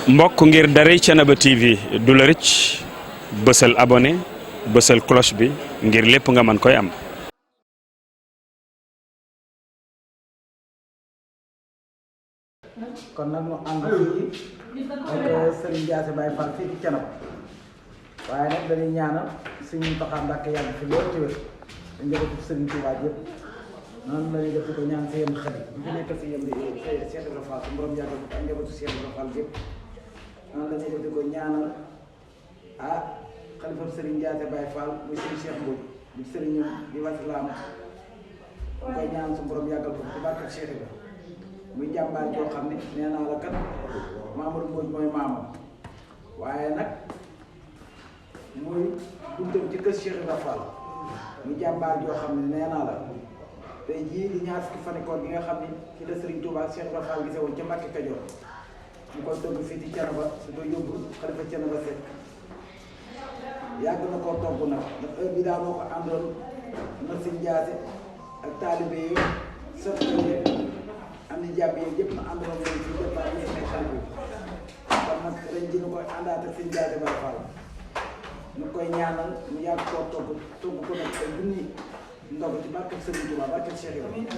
mbokk ngir daray Thiénaba TV du la rëcc bësal abonné bësal cloche bi ngir lépp nga mën koy am. kon nag ñu ànd fii ak Serigne Diassé Baye Fall fii ci Thiénaba waaye nag dañuy ñaanal Serigne Mountakha Mbacké yàgg fi loolu ci wér te njabootu Serigne Touba yëpp noonu la ñuy def di ko ñaan si yéen xel yi bu nekk si yéen di Cheikh Ibrahima Fall su borom yàggal ko ak njabootu Cheikh Ibrahima Fall yëpp noonu la ñuy def di ko ñaanal xalifa Serigne Diassé Baye Fall muy Serigne Cheikh Mbodj di Serigne di wasilaam ñu koy ñaan su borom yàggal ko ci barke Cheikh Ibrahima muy jàmbaar joo xam ne nee naa la kat Mamadou Mbodj mooy maamam waaye nag muy buntam ci kër Cheikh Ibrahima Fall muy jàmbaar joo xam ne nee naa la tey jii di ñaar fukki fan koor gi nga xam ne ci la Serigne Touba Cheikh Ibrahima Fall gisee woon ca Mbàkke Kajoor ñu koy togg fii ci Thiénaba su ko yóbbu xalifa Thiénaba Seck yàgg na koo togg nag ndax heure bi daa moo ko àndoon na Serigne Diassé ak taalibe yi sot am ni jàmm yi yëpp na àndoon leen ci départ yi nekk bi kon nag ren ji ñu koy àndaat ak Serigne Diassé Baye Fall ñu koy ñaanal mu yàgg koo togg ko nag ay junni ndog ci barkeb Serigne Touba barkeb Cheikh Ibrahima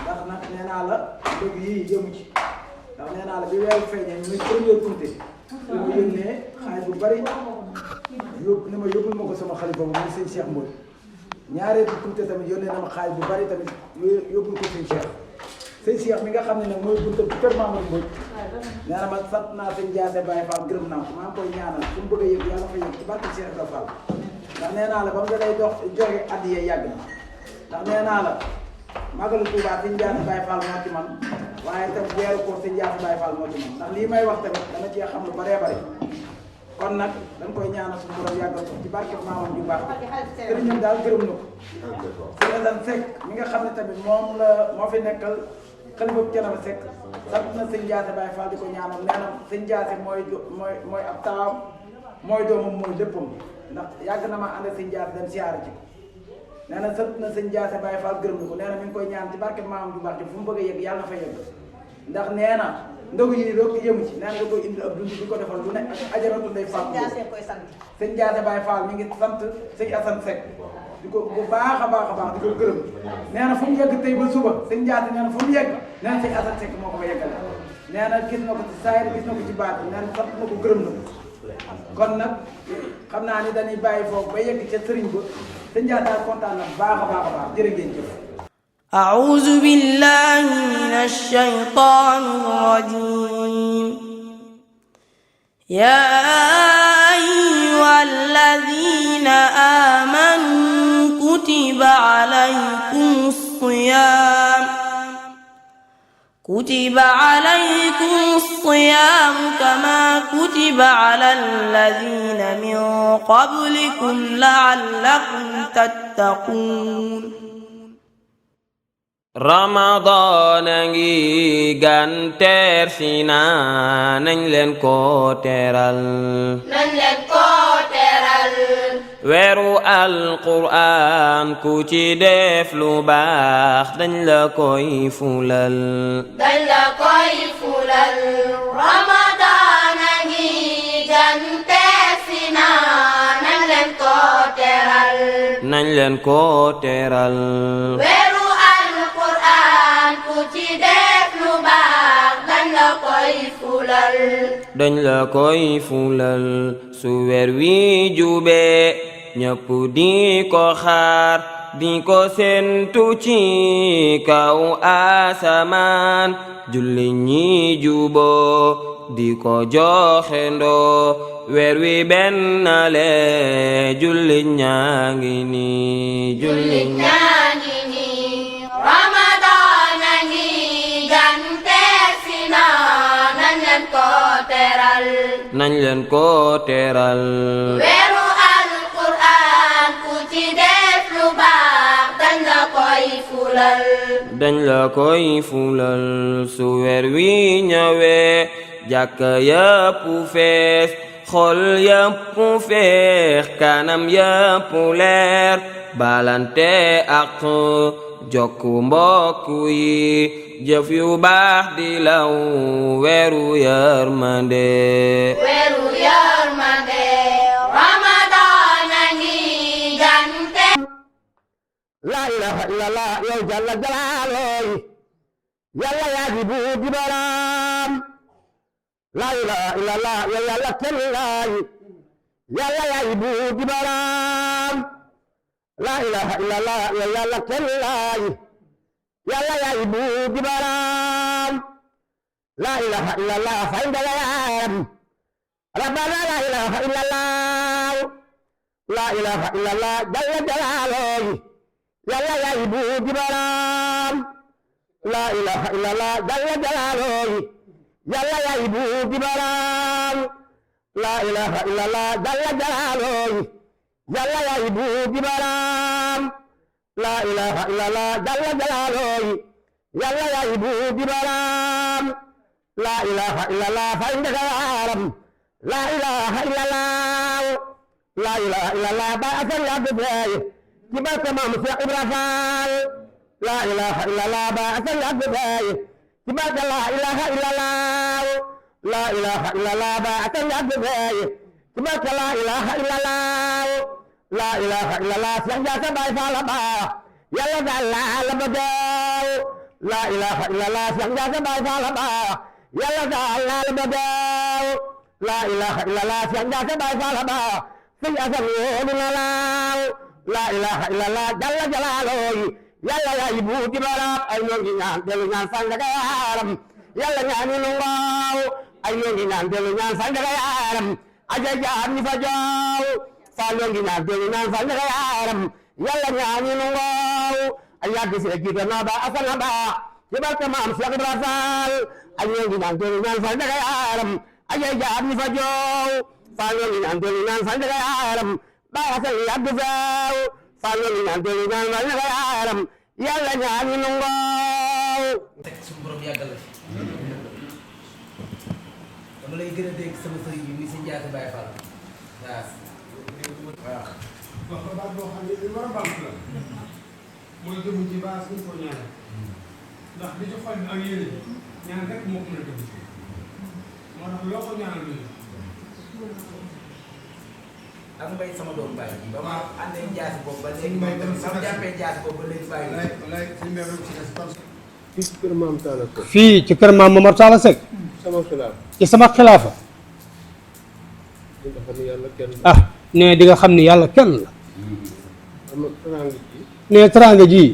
ndax nag nee naa la dëgg yii yëmu ci ndax nee naa la bi weeru feeñee muy premier comité li ma yónnee xaalis bu bari yóbbu ni ma yóbbul ma ko sama xalifa ba muy sëñ Cheikh Mbodj ñaareelu comité tamit yónnee na ma xaalis bu bari tamit yóbbul ko sëñ Cheikh sëñ Cheikh mi nga xam ne nag mooy buntam ci kër Mamadou Mbodj nee na ma sant naa sëñ Diassé Baye Fall gërëm naa ko maa ngi koy ñaanal fu mu bëgg a yëg yàlla fa yëg ci barke Cheikh Ibrahima Fall ndax nee naa la ba mu da day dox joxe addiya yàgg na ndax nee naa la Magalu Touba sëñ Diassé Baye Fall moo ci man waaye tam weeru ko sëñ Diassé Baye Fall moo ci man ndax lii may wax tamit dama cee xam lu baree bare kon nag dañ koy ñaanal suñu borom yàggal ko ci barke maamam ju baax sëriñam daal gërëm na ko sëñ Assane Seck mi nga xam ne tamit moom la moo fi nekkal xalifa Thiénaba Seck sant na sëñ Diassé Baye Fall di ko ñaanal nee na sëñ Diassé mooy ab taawam mooy doomam mooy léppam ndax yàgg na ma ànd ak sëñ Diassé dem siyaare ci nee na sant na sëñ Diassé Baye Fall gërëm na ko nee na mi ngi koy ñaan ci barke maamam ju baax fu mu bëgg a yegg yàlla na fa yegg ndax nee na ndogu yi doo ko yëmu ci nee na nga koy indi ab dund di ko defal lu ne ak ajaratu Ndeye Fall sëñ Diassé Baye Fall mi ngi sant sëñ Assane Seck di ko bu baax a baax di ko gërëm nee na fu mu yegg tey ba suba sëñ Diassé nee na fu mu yegg nee na sëñ Assane Seck moo ko fa yeggale nee na gis na ko ci saayir gis na ko ci baat nee na sant na ko gërëm na ko kon nag xam naa ni dañuy bàyyi foofu ba yegg ca sëriñ ba sëñ Diassé daal kontaan na baax a baax jërë ngeen jëf. أعوذ بالله من الشيطان الرجيم يا أيها الذين آمنوا كتب عليكم الصيام كما كتب على الذين من قبلكم لعلكم تتقون Ramadan a ngi gan teer si na nañ leen ko teeral weeru alquraan ku ci def lu baax dañ la koy fulal Ramadan a ngi gan teer si na nañ leen ko teeral dañ la koy fulal su weer wi jubee ñëpp di ko xaar di ko sentu ci kaw asamaan julli ñi juboo di ko joxe ndoo weer wi benn le julli ñaa ngi nii julli ñaa ngi nii Ramadan a ngi gan teer si na nañ leen ko teeral weeru alquraan ku ci def lu baax dañ la koy fulal su weer wi ñëwee jàkka yëpp fees xol yëpp feex kanam yëpp leer balante ak jokku mbokk yi jëf yu baax di law weeru yërmande weeru yërmande Ramadan a ngi gante la ilaha illallah yow jalla jalaalooy yàlla yaa di buur di boroom la ilaha illallah yow yàlla kenn laay yàlla yaa di buur di boroom la ilaha illallah yow yàlla kenn laay yàlla yaa di buur di boroom la ilaha illallah fay nga yaaram rabbana la ilaha illallah la ilaha illallah jalla jalaalooy yàlla yaa di buur di boroom la ilaha illallah jalla jalaalooy yàlla yaa di buur di boroom la ilaha illallah jalla jalaalooy yàlla yaa di buur di boroom la ilaha illallah jalla jalaalooy yàlla yaa di buur di boroom la ilaha illallah fay nga yaaram la ilaha illallah la ilaha illallah ba asal ya bidey ci barke maam Cheikh Ibra Fall la ilaha illallah ba asal ya bidey ci barke la ilaha illallah la ilaha illallah ba asal ya bidey ci barke la ilaha illallah la ilaha illallah Cheikh Ndiaye Baye Fall ba yàlla daal la bëgg la ilaha illallah Cheikh Ndiaye Baye Fall ba yàlla daal la bëgg la ilaha illallah Cheikh Ndiaye Baye Fall ba sëñ Asan woo dina laaw la ilaha illallah jalla jalaalooy yàlla yaay buur di boroom ay ñoo ngi ñaan dellu ñaan fan daga yaaram yàlla ñaani nu ngoow ay ñoo ngi ñaan dellu ñaan fan daga yaaram aja jaar ñi fa joow fa ñoo ngi ñaan dellu ñaan fan daga yaaram yàlla ñaani nu ngoow ay yàgg si jiite noo ba asana ba ci barke maam Cheikh Ibra Fall ay ñoo ngi ñaan dellu ñaan fan daga yaaram aja jaar ñi fa joow Fallou ñu naan dellu ñaan fan daga yaaram Baay Asan yàgg feew Fallou ñu naan dellu ñaan fan daga yaaram yàlla ñaan ñu ngoow suñu borom yàggal la dama lay gën a dégg sama sëriñ bi muy si Ndiaye Baye Fall waaw baat boo xam ne li war a baax la mooy jëm ci base bi ko ñaanal ndax li ci xol bi ak yéene ñaan rek moo ko mën a dégg moo tax loo ko ñaanal luñu ak mbay sama doom bàyyi ba ma àndee jaasi boobu ba léegi may dem sama jàppee jaasi boobu ba léegi bàyyi lay suñu mbéy mi ci des fii ci kër maam Talla Seck. fii ci kër maam Momar Talla Seck. sama xilaaf. ci sama xilaafa. di nga xam ne yàlla kenn la. ah nee di nga xam ni yàlla kenn la. am na teraanga ji. nee teraanga ji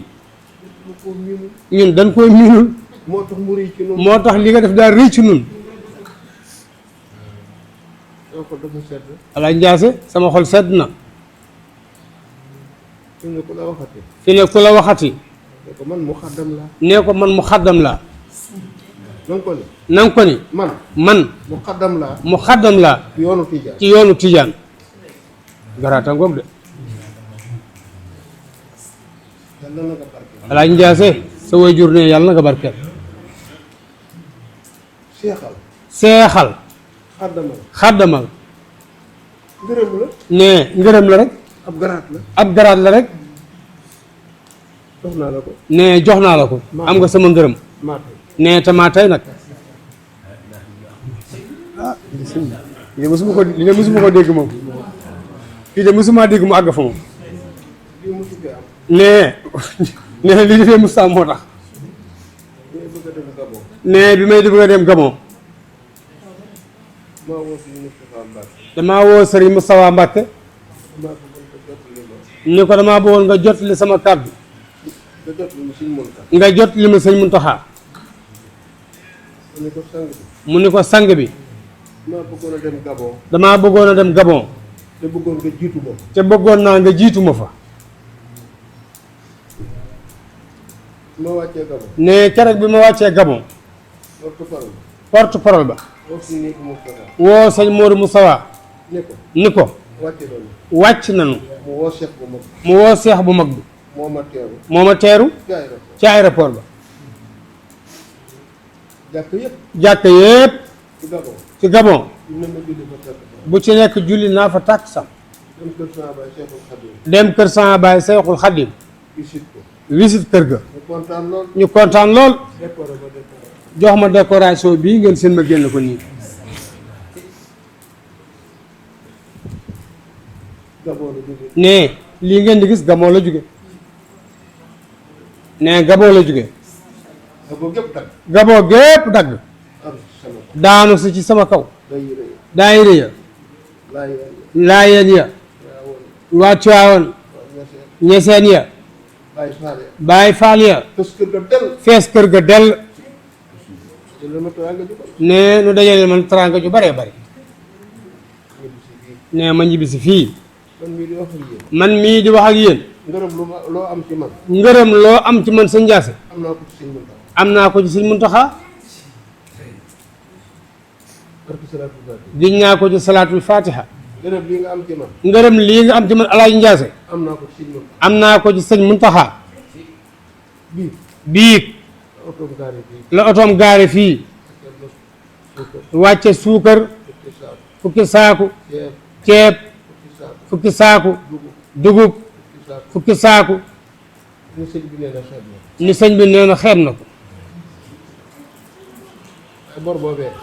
mu ko miinul. ñun dañ koy miinul. moo tax mu rëy ci noonu. moo tax li nga def daal rëy ci ñun. sama xol dafa sedd. Alaaji Njaase sama xol sedd na. fi ne ku la waxati. fi ne ku la waxati. ne ko man mu xaddam laa. nee ko man mu xaddam laa. na nga ko ne. na nga ko ni. man mu xaddam laa. mu xaddam laa. ci yoonu Tijaan. ci yoonu Tijaan. garaata ngoog de. yàlla na nga barkeel. Alaaji Njaase sa waajur ne yàlla na nga barkeel. seexal. seexal. xaddamal. xaddamal. ngërëm la. nee ngërëm la rek. ab garaat la. ab garaat la rek. jox naa la ko. nee jox naa la ko. am nga sama ngërëm. maate. nee tamaa tey nag. ah lii de mosuma ko dégg moom. fii de mosuma dégg mu àgg fa moom. lii mosu fee am. nee nee li defee Moussa moo tax. day bëgg a dem Gabon. nee bi may bëgg a dem Gabon. maa woo si Moustapha Mbacke. damaa woo Serigne Moustapha Mbacke. maa bëggoon ko jottali ma. ni ko damaa bëggoon nga jotali sama kàddu. nga jottali ma suñu Muntaxa. nga jotali ma sëñ Muntaxa. mu ne ko sang bi. mu ni ko sang bi. maa bëggoon a dem Gabon. damaa bëggoon a dem Gabon. te bëggoon nga jiitu ma. te bëggoon naa nga jiitu ma fa. ma wàccee Gabon. nee keroog bi ma wàccee Gabon. porte parole ba. woo si nekk Moustapha. woo sëñ Modou Moustapha. ne ko. ni ko. wàcce doon. wàcc nañu. mu woo Cheikh bu mag. mu woo seex bu mag bi. moo ma teeru. moo ma teeru. ci aéroport. ci aéroport ba. jàkk yëpp. jàkk yépp ci Gabon. ci Gabon. dina ma julli fa tàkk. bu ci nekk julli naa fa tàkk sam. dem kër sama baay Cheikhul Khadim. dem kër sama baay Seyxul Xadim. visite ko. visite kër ga. ne ñu kontaan lool jox ma décoration bii ngeen seen ma génn ko nii ne lii ngeen di gis Gabon la jóge ne Gabon la jóge Gabon gépp dagg daanu si ci sama kaw daayira ya laayeen ya waa Tiwaawan ñeseen ya Baay Faal ya fees kër ga dell ne nu dajale man teraanga ju baree bari ne ma ñibbisi fii man mii di wax ak yéen ngërëm loo am ci man ngërëm loo am ci man sëñ Ndiasse am naa ko ci sëñ Muntaxa giñ naa ko ci salaatul fatiha ngërëm lii nga am ci man ngërëm lii nga am ci man Alaaji Ndiasse am naa ko ci sëñ Muntaxa biig la otoom gaare fii wàcce suukar fukki saaku ceeb fukki saaku dugub fukki saaku ni sëñ bi nee na xeeb na ko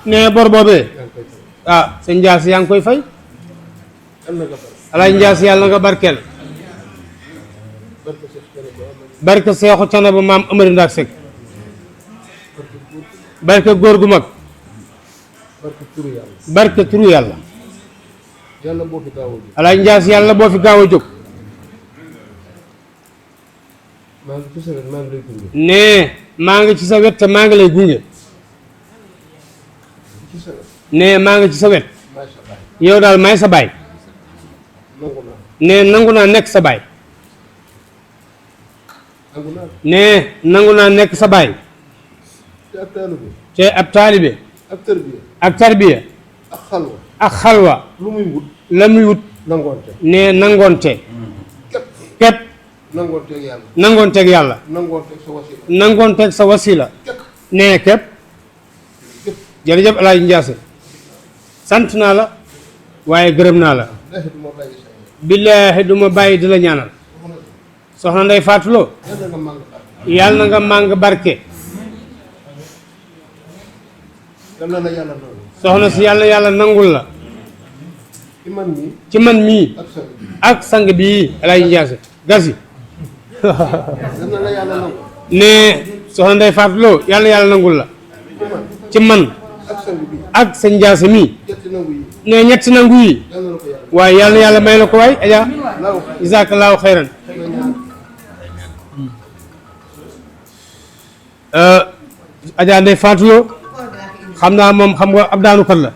nee bor boobee ah sëñ Ndiasse yaa ngi koy fay Alaaji Ndiasse yàlla na nga barkeel barke Seexu Canaba maam Amari Ndaak Sekk barke góor gu mag barke turu yàlla Alaaji Ndiasse yàlla boo fi gaaw a jóg nee maa ngi ci sa wet te maa ngi lay gunge nee maa ngi ci sa wet yow daal maay sa baay nee nangu naa nekk sa baay nee nangu naa nekk sa baay te ab taalibe ak tarbiya ak xalwa la muy wut nee nangoonte képp nangoonteeg yàlla nangoonteeg sa wasila nee képp jërëjëf Alaaji Ndiasse sant naa la waaye gërëm naa la billaahi du ma bàyyi di la ñaanal soxna Ndey Faatu Lo yàlla na nga màng barke soxna si yàlla nangul la ci man mii ak sang bii Alaaji Ndiasse gasi ne soxna Ndey Faatu Lo yàlla nangul la ci man ak sëñ Ndiasse mii ne ñetti nangu yi waaye yàlla may la ko waay aja jazaakallaahu xayran aja Ndey Faatu Lo xam naa moom xam nga ab daanukat la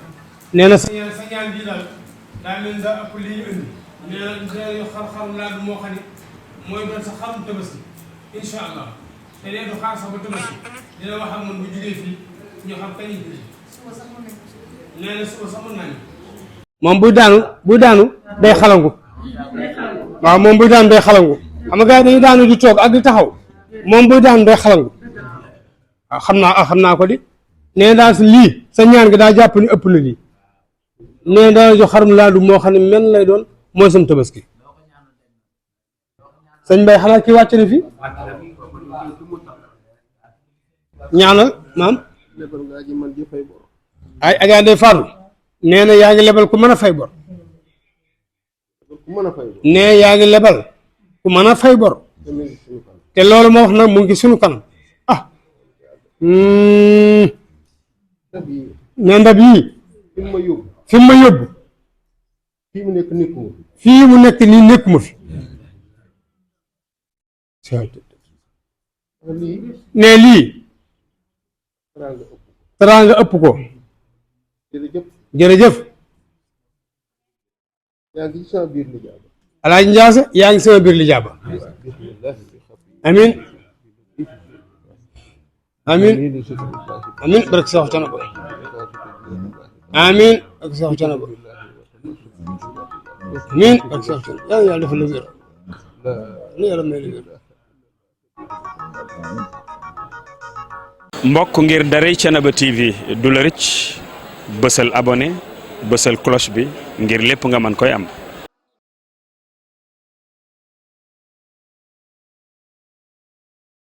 nee na sa ñaan bi daal daa mel da ëpp li ñu indi nee na dinañu xar-xarum laa du moo xam ne mooy doon sa xarum tabaski incha allah te nee du xaar sax ba tabaski dina wax ak man bu jugee fii ñu xam kañ ñu nee na suba sax mën naa moom buy daanu day xalangu waaw moom buy daanu day xalangu xam nga gars yi dañuy daanu di toog ak di taxaw moom buy daanu day xalangu waaw xam naa ko di nee daal si lii sa ñaan gi daa jàpp ni ëpp na lii nee daa jox xarum laadu moo xam ne men lay doon mooy sam tabaski sëñ Mbay xanaa kii wàcc na fi ñaanal maam ay Adja Ndey Faatu nee na yaa ngi lebal ku mën a fay bor nee yaa ngi lebal ku mën a fay bor te loolu ma wax nag mu ngi sunu kanam ne ndab yii fi mu ma yóbbu fii mu nekk nii nekkuma fi ne lii teraanga ëpp ko jërëjëf Alaaji Ndiasse yaa ngi sama biir li jaaba amin amin amin barke Seex Canaba amin barke Seex Canaba amin barke Seex Canaba yàlla defal la wér yàlla may la wér mbokk ngir daray Thiénaba TV du la rëcc bësal abonné bësal cloche bi ngir lépp nga mën koy am